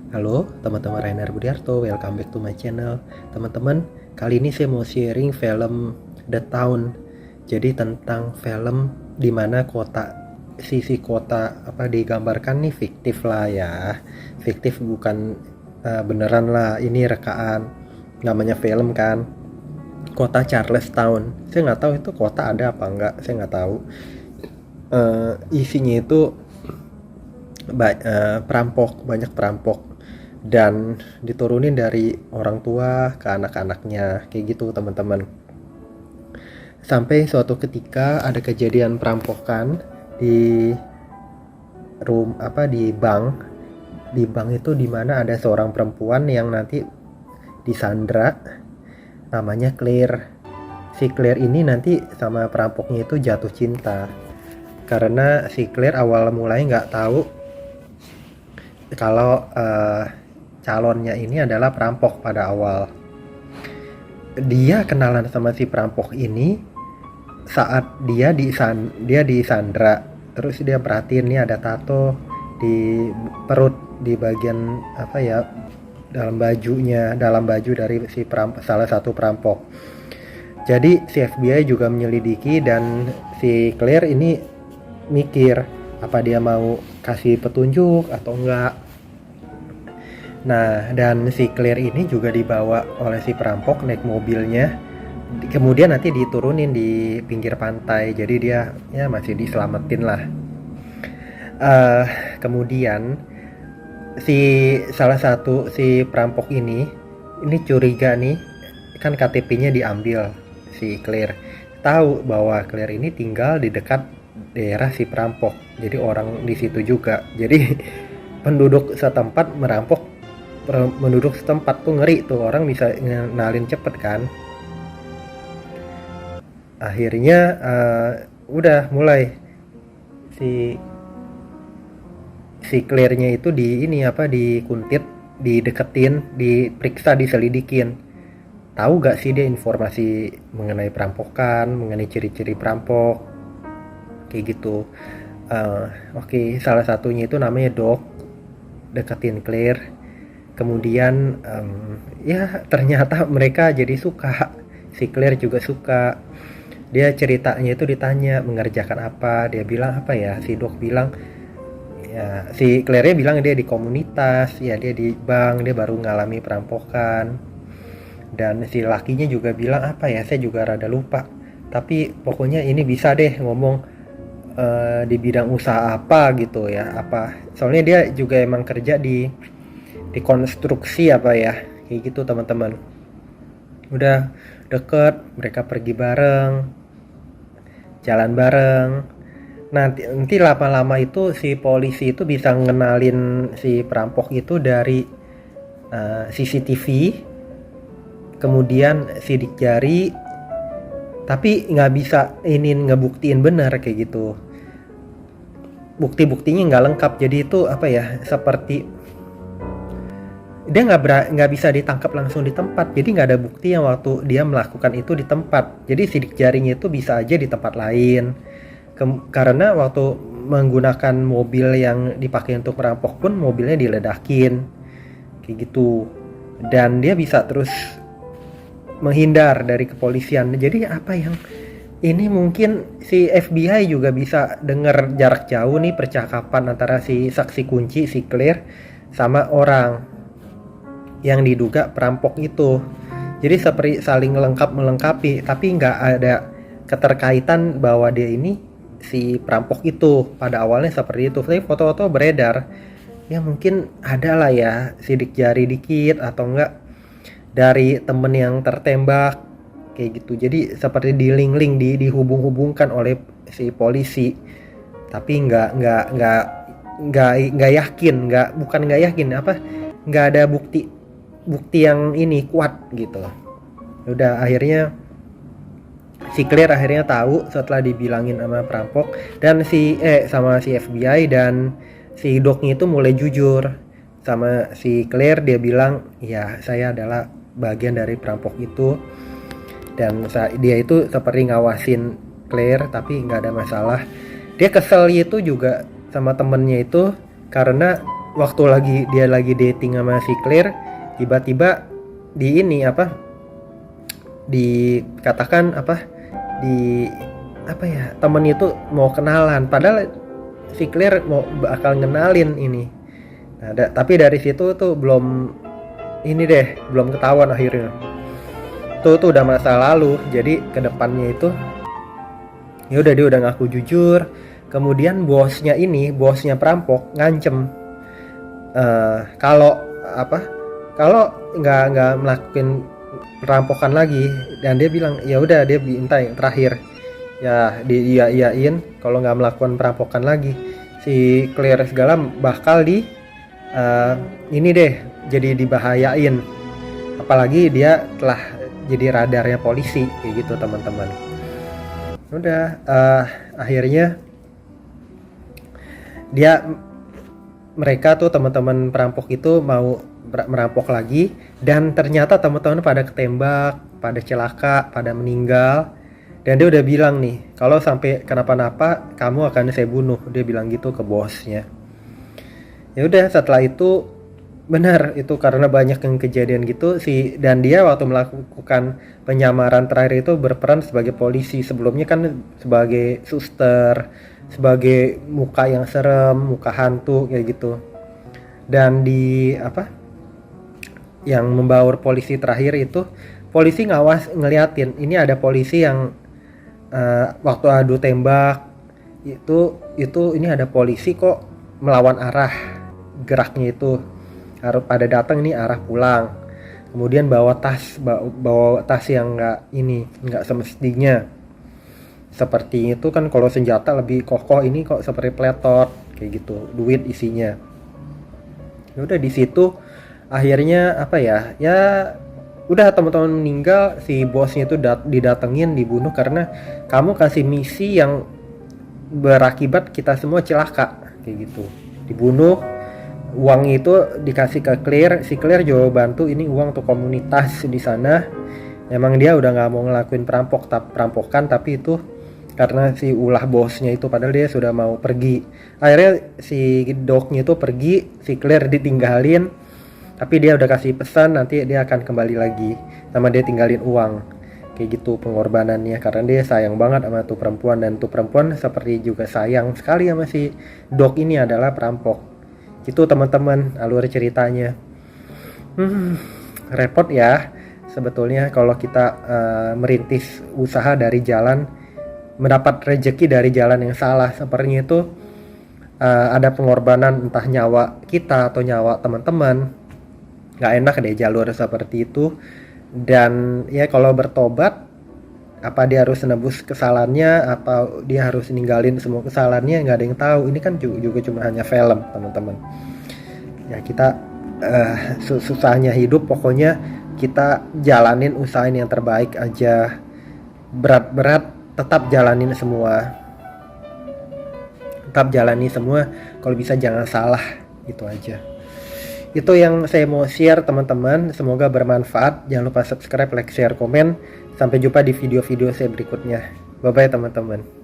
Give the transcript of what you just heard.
Halo teman-teman, Rainer Budiarto, welcome back to my channel. Teman-teman, kali ini saya mau sharing film The Town. Jadi tentang film dimana sisi kota digambarkan nih fiktif lah ya. Fiktif, bukan beneran lah, ini rekaan. Namanya film kan. Kota Charlestown. Saya nggak tahu itu kota ada apa enggak, saya nggak tahu. Isinya itu banyak perampok dan diturunin dari orang tua ke anak-anaknya kayak gitu teman-teman. Sampai suatu ketika ada kejadian perampokan di di bank itu, dimana ada seorang perempuan yang nanti disandra, namanya Claire. Si Claire ini nanti sama perampoknya itu jatuh cinta karena si Claire awal mulai nggak tahu kalau calonnya ini adalah perampok pada awal. Dia kenalan sama si perampok ini saat dia disandra. Terus dia perhatiin nih ada tato di perut, di bagian dalam baju dari salah satu perampok. Jadi si FBI juga menyelidiki dan si Claire ini mikir apa dia mau kasih petunjuk atau enggak. Nah, dan si Claire ini juga dibawa oleh si perampok naik mobilnya. Kemudian nanti diturunin di pinggir pantai. Jadi dia ya masih diselamatin lah. Kemudian si perampok ini curiga nih, kan KTP-nya diambil si Claire. Tahu bahwa Claire ini tinggal di dekat daerah si perampok. Jadi orang di situ juga. Jadi penduduk setempat tuh ngeri tuh, orang bisa ngenalin cepet kan. Akhirnya udah mulai si Claire-nya itu dikuntit, dideketin, diperiksa, diselidikin. Tahu gak sih dia informasi mengenai perampokan, mengenai ciri-ciri perampok kayak gitu. Oke, salah satunya itu namanya Doc, deketin Claire. Kemudian ya ternyata mereka jadi suka. Si Claire juga suka. Dia ceritanya itu ditanya mengerjakan apa, dia bilang apa ya, si Doc bilang ya, si Claire bilang dia di komunitas, ya dia di bank, dia baru ngalami perampokan. Dan si lakinya juga bilang apa ya, saya juga rada lupa, tapi pokoknya ini bisa deh ngomong di bidang usaha apa gitu ya, apa soalnya dia juga emang kerja di konstruksi apa ya kayak gitu teman-teman. Udah deket, mereka pergi bareng, jalan bareng. Nanti lama-lama itu si polisi itu bisa ngenalin si perampok itu dari CCTV, kemudian sidik jari, tapi nggak bisa ngebuktiin benar kayak gitu. Bukti-buktinya nggak lengkap, jadi itu seperti dia nggak bisa ditangkap langsung di tempat, jadi nggak ada bukti yang waktu dia melakukan itu di tempat. Jadi sidik jarinya itu bisa aja di tempat lain, karena waktu menggunakan mobil yang dipakai untuk merampok pun mobilnya diledakin kayak gitu, dan dia bisa terus menghindar dari kepolisian. Jadi ini mungkin si FBI juga bisa dengar jarak jauh nih percakapan antara si saksi kunci si Claire sama orang yang diduga perampok itu. Jadi seperti saling melengkapi, tapi nggak ada keterkaitan bahwa dia ini si perampok itu. Pada awalnya seperti itu, tapi foto-foto beredar, ya mungkin ada lah ya sidik jari dikit atau enggak dari temen yang tertembak kayak gitu. Jadi seperti dihubung-hubungkan oleh si polisi, tapi nggak yakin, nggak ada bukti yang ini kuat gitu. Udah akhirnya si Claire akhirnya tahu setelah dibilangin sama perampok dan sama si FBI, dan si Docnya itu mulai jujur sama si Claire. Dia bilang ya, saya adalah bagian dari perampok itu, dan dia itu seperti ngawasin Claire tapi nggak ada masalah. Dia kesel itu juga sama temennya itu karena waktu dia lagi dating sama si Claire, tiba-tiba di ini apa, dikatakan apa, di apa ya, temen itu mau kenalan, padahal si Claire mau bakal ngenalin ini. Nah, tapi dari situ tuh belum ini deh, belum ketahuan akhirnya. Tuh udah masa lalu. Jadi kedepannya itu ya udah, dia udah ngaku jujur. Kemudian bosnya perampok ngancem, kalau apa, kalau nggak melakukan perampokan lagi. Dan dia bilang ya udah, dia minta yang terakhir ya iyain kalau nggak melakukan perampokan lagi, si Claire segala bakal ini deh, jadi dibahayain, apalagi dia telah jadi radarnya polisi kayak gitu teman-teman. Udah akhirnya mereka tuh teman-teman perampok itu mau merampok lagi, dan ternyata teman-teman pada ketembak, pada celaka, pada meninggal. Dan dia udah bilang nih, kalau sampai kenapa-napa kamu akan saya bunuh, dia bilang gitu ke bosnya. Ya udah, setelah itu benar itu karena banyak yang kejadian gitu dan dia waktu melakukan penyamaran terakhir itu berperan sebagai polisi. Sebelumnya kan sebagai suster, sebagai muka yang serem, muka hantu kayak gitu. Dan yang membaur polisi terakhir itu, polisi ngeliatin ini ada polisi yang waktu adu tembak itu ini ada polisi kok melawan arah geraknya, itu harus pada datang ini arah pulang, kemudian bawa tas yang nggak semestinya. Seperti itu kan, kalau senjata lebih kokoh, ini kok seperti pletot kayak gitu, duit isinya. Ya udah, di situ akhirnya ya udah, teman-teman meninggal, si bosnya itu didatengin, dibunuh karena kamu kasih misi yang berakibat kita semua celaka kayak gitu, dibunuh. Uang itu dikasih ke Claire, si Claire juga bantu ini uang untuk komunitas di sana. Emang dia udah nggak mau ngelakuin perampokan, tapi itu karena si ulah bosnya itu, padahal dia sudah mau pergi. Akhirnya si Docnya itu pergi, si Claire ditinggalin. Tapi dia udah kasih pesan nanti dia akan kembali lagi, sama dia tinggalin uang. Kayak gitu pengorbanannya, karena dia sayang banget sama tuh perempuan. Dan tuh perempuan seperti juga sayang sekali sama si Doc ini adalah perampok. Itu teman-teman alur ceritanya. Repot ya sebetulnya kalau kita merintis usaha dari jalan, mendapat rezeki dari jalan yang salah. Sepertinya itu ada pengorbanan, entah nyawa kita atau nyawa teman-teman. Nggak enak deh jalur seperti itu. Dan ya kalau bertobat, apa dia harus nebus kesalahannya, atau dia harus ninggalin semua kesalahannya, nggak ada yang tahu. Ini kan juga cuma hanya film teman-teman. Ya kita susahnya hidup, pokoknya kita jalanin, usahain yang terbaik aja. Berat-berat tetap jalanin semua, kalau bisa jangan salah, gitu aja. Itu yang saya mau share teman-teman, semoga bermanfaat. Jangan lupa subscribe, like, share, komen. Sampai jumpa di video-video saya berikutnya. Bye bye teman-teman.